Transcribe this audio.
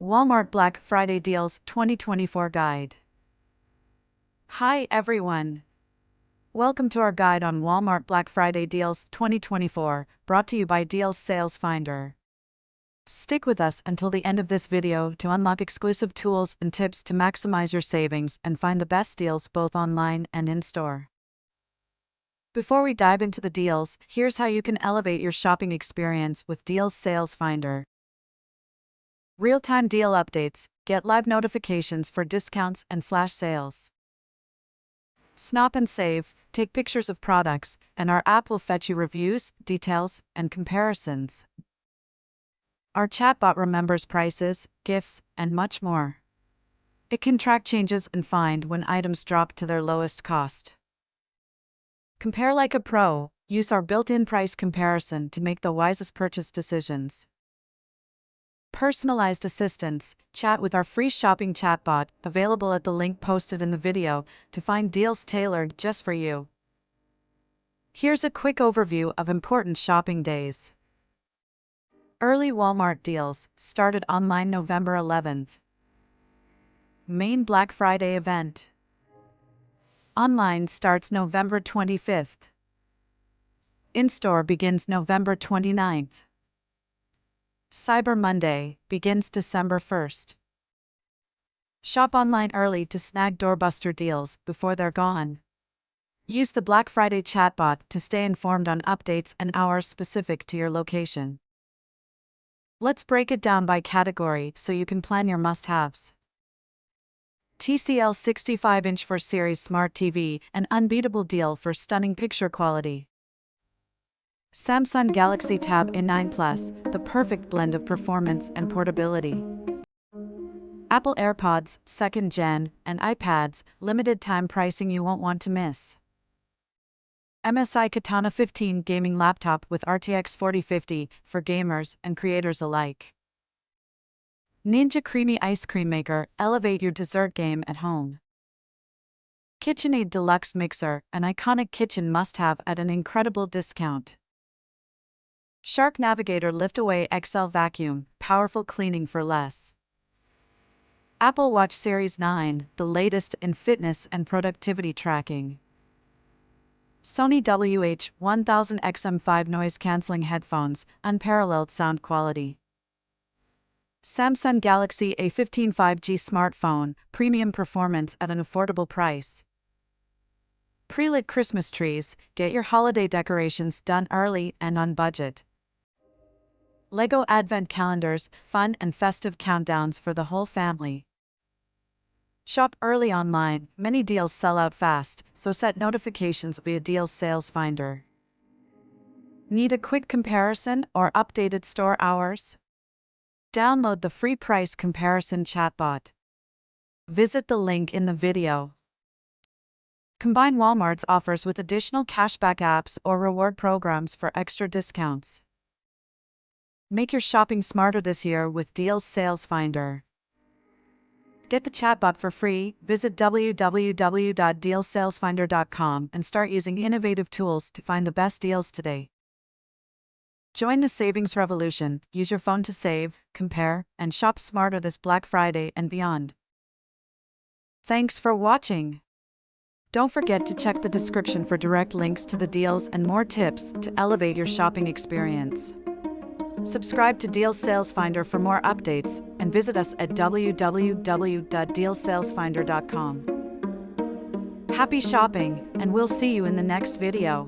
Walmart Black Friday Deals 2024 Guide. Hi everyone! Welcome to our guide on Walmart Black Friday Deals 2024, brought to you by Deals Sales Finder. Stick with us until the end of this video to unlock exclusive tools and tips to maximize your savings and find the best deals both online and in-store. Before we dive into the deals, here's how you can elevate your shopping experience with Deals Sales Finder. Real-time deal updates. Get live notifications for discounts and flash sales. Snap and save. Take pictures of products, and our app will fetch you reviews, details, and comparisons. Our chatbot remembers prices, gifts, and much more. It can track changes and find when items drop to their lowest cost. Compare like a pro. Use our built-in price comparison to make the wisest purchase decisions. Personalized assistance. Chat with our free shopping chatbot, available at the link posted in the video, to find deals tailored just for you. Here's a quick overview of important shopping days. Early Walmart deals started online November 11th. Main Black Friday event. Online starts November 25th. In-store begins November 29th. Cyber Monday begins December 1st. Shop online early to snag doorbuster deals before they're gone. Use the Black Friday chatbot to stay informed on updates and hours specific to your location. Let's break it down by category so you can plan your must-haves. TCL 65-inch 4 Series Smart TV, an unbeatable deal for stunning picture quality. Samsung Galaxy Tab A9 Plus, the perfect blend of performance and portability. Apple AirPods, 2nd Gen, and iPads, limited time pricing you won't want to miss. MSI Katana 15 gaming laptop with RTX 4050 for gamers and creators alike. Ninja Creamy Ice Cream Maker, elevate your dessert game at home. KitchenAid Deluxe Mixer, an iconic kitchen must-have at an incredible discount. Shark Navigator Liftaway XL Vacuum, powerful cleaning for less. Apple Watch Series 9, the latest in fitness and productivity tracking. Sony WH-1000XM5 noise-canceling headphones, unparalleled sound quality. Samsung Galaxy A15 5G smartphone, premium performance at an affordable price. Pre-lit Christmas trees, get your holiday decorations done early and on budget. Lego Advent Calendars, fun and festive countdowns for the whole family. Shop early online, many deals sell out fast, so set notifications via Deals Sales Finder. Need a quick comparison or updated store hours? Download the free price comparison chatbot. Visit the link in the video. Combine Walmart's offers with additional cashback apps or reward programs for extra discounts. Make your shopping smarter this year with Deals Sales Finder. Get the chatbot for free. Visit www.dealsalesfinder.com and start using innovative tools to find the best deals today. Join the savings revolution. Use your phone to save, compare, and shop smarter this Black Friday and beyond. Thanks for watching. Don't forget to check the description for direct links to the deals and more tips to elevate your shopping experience. Subscribe to Deals Sales Finder for more updates, and visit us at www.dealsalesfinder.com. Happy shopping, and we'll see you in the next video.